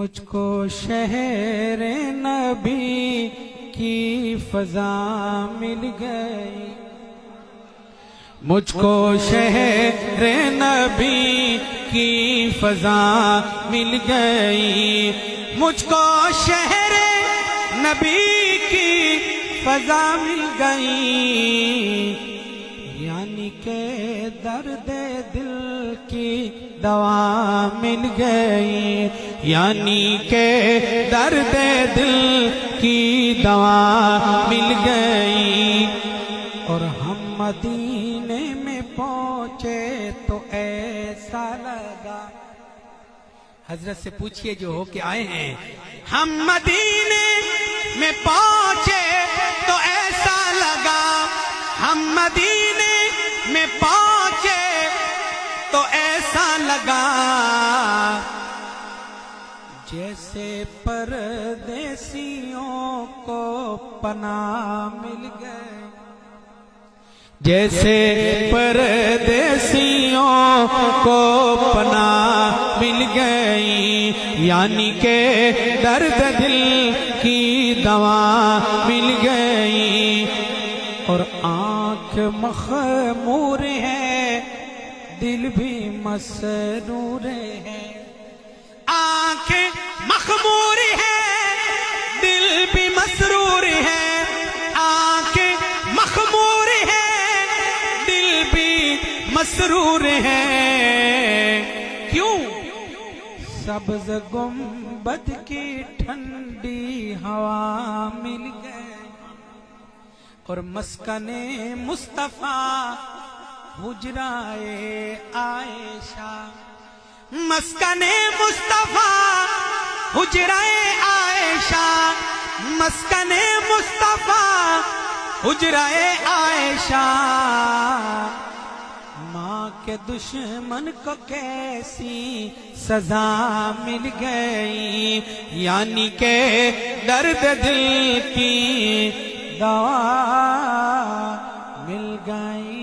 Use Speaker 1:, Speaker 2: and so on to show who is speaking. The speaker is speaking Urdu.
Speaker 1: مجھ کو شہر نبی کی فضا مل گئی، مجھ کو شہر نبی کی فضا مل گئی، مجھ کو شہر نبی کی فضا مل گئی، یعنی کہ درد دل کی دوا مل گئی، یعنی کہ درد دل کی دوا مل گئی۔ اور ہم مدینے میں پہنچے تو ایسا لگا، حضرت سے پوچھئے جو ہو کے آئے ہیں، ہم مدینے میں پہنچے تو ایسا لگا، ہم مدینے میں پہنچے تو ایسا لگا، جیسے پردیسیوں کو پناہ مل گئے، جیسے پردیسیوں کو پناہ مل گئی، یعنی کہ درد دل کی دوا مل گئی۔ اور آنکھ مخمور ہے، دل بھی مسرور ہے، آنکھ مخمور ہے، دل بھی مسرور ہے، آنکھ مخمور ہے، دل بھی مسرور ہے، کیوں؟ سبز گنبد کی ٹھنڈی ہوا مل گئی، اور مسکن مصطفیٰ حجرائے عائشہ، مسکن مصطفیٰ حجرائے عائشہ، مسکن مصطفیٰ حجرائے عائشہ، ماں کے دشمن کو کیسی سزا مل گئی، یعنی کہ درد دل کی دوا مل گئی۔